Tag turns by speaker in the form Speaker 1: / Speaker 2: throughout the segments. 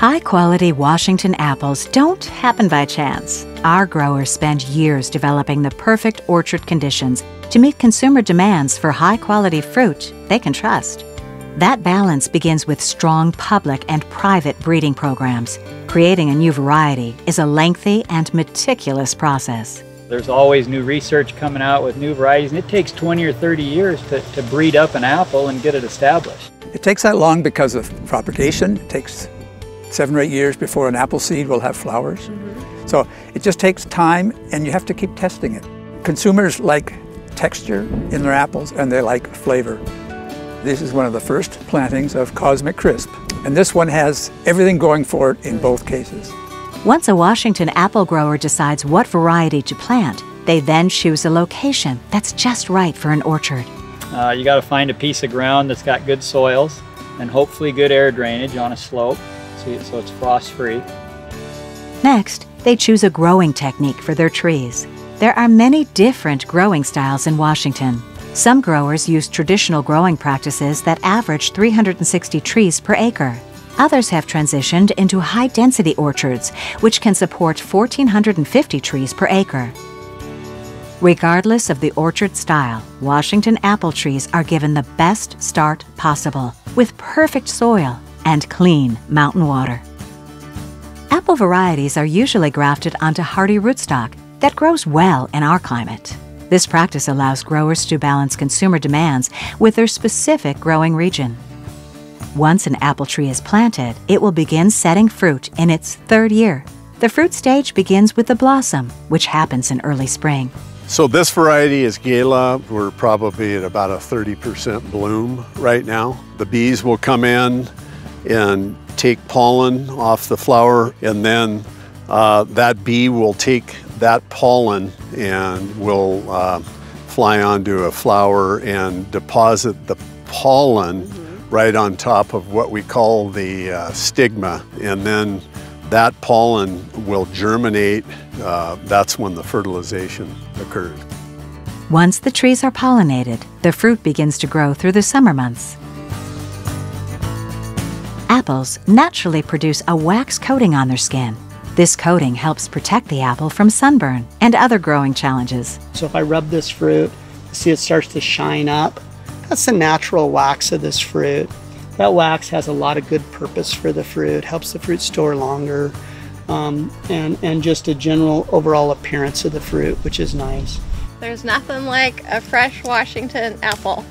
Speaker 1: High-quality Washington apples don't happen by chance. Our growers spend years developing the perfect orchard conditions to meet consumer demands for high-quality fruit they can trust. That balance begins with strong public and private breeding programs. Creating a new variety is a lengthy and meticulous process.
Speaker 2: There's always new research coming out with new varieties, and it takes 20 or 30 years to breed up an apple and get it established.
Speaker 3: It takes that long because of propagation. It takes 7 or 8 years before an apple seed will have flowers. So it just takes time, and you have to keep testing it. Consumers like texture in their apples, and they like flavor. This is one of the first plantings of Cosmic Crisp, and this one has everything going for it in both cases.
Speaker 1: Once a Washington apple grower decides what variety to plant, they then choose a location that's just right for an orchard.
Speaker 2: You got to find a piece of ground that's got good soils and hopefully good air drainage on a slope, so it's frost-free.
Speaker 1: Next, they choose a growing technique for their trees. There are many different growing styles in Washington. Some growers use traditional growing practices that average 360 trees per acre. Others have transitioned into high-density orchards, which can support 1,450 trees per acre. Regardless of the orchard style, Washington apple trees are given the best start possible, with perfect soil and clean mountain water. Apple varieties are usually grafted onto hardy rootstock that grows well in our climate. This practice allows growers to balance consumer demands with their specific growing region. Once an apple tree is planted, it will begin setting fruit in its 3rd year. The fruit stage begins with the blossom, which happens in early spring.
Speaker 4: So this variety is Gala. We're probably at about a 30% bloom right now. The bees will come in and take pollen off the flower, and then that bee will take that pollen and will fly onto a flower and deposit the pollen right on top of what we call the stigma, and then that pollen will germinate. That's when the fertilization occurs.
Speaker 1: Once the trees are pollinated, the fruit begins to grow through the summer months. Apples naturally produce a wax coating on their skin. This coating helps protect the apple from sunburn and other growing challenges.
Speaker 5: So if I rub this fruit, see it starts to shine up. That's the natural wax of this fruit. That wax has a lot of good purpose for the fruit, helps the fruit store longer, and just a general overall appearance of the fruit, which is nice.
Speaker 6: There's nothing like a fresh Washington apple.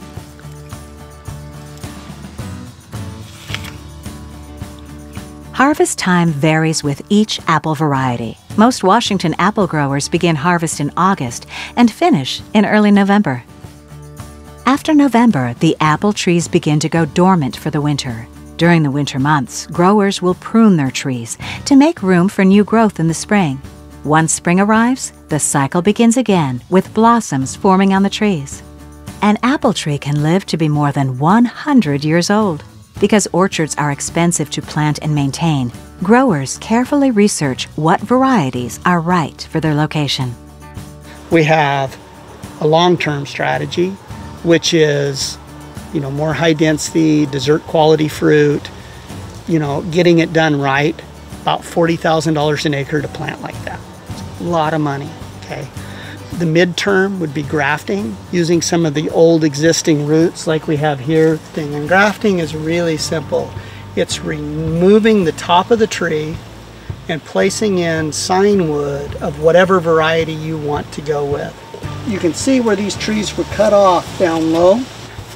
Speaker 1: Harvest time varies with each apple variety. Most Washington apple growers begin harvest in August and finish in early November. After November, the apple trees begin to go dormant for the winter. During the winter months, growers will prune their trees to make room for new growth in the spring. Once spring arrives, the cycle begins again with blossoms forming on the trees. An apple tree can live to be more than 100 years old. Because orchards are expensive to plant and maintain, growers carefully research what varieties are right for their location.
Speaker 5: We have a long-term strategy, which is, more high-density, dessert-quality fruit, getting it done right, about $40,000 an acre to plant like that. A lot of money, okay? The midterm would be grafting, using some of the old existing roots like we have here. And grafting is really simple. It's removing the top of the tree and placing in sign wood of whatever variety you want to go with. You can see where these trees were cut off down low,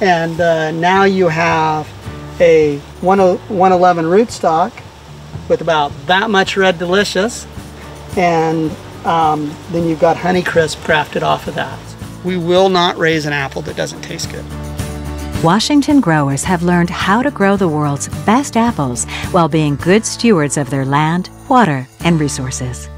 Speaker 5: and now you have a 111 rootstock with about that much Red Delicious, and then you've got Honeycrisp grafted off of that. We will not raise an apple that doesn't taste good.
Speaker 1: Washington growers have learned how to grow the world's best apples while being good stewards of their land, water, and resources.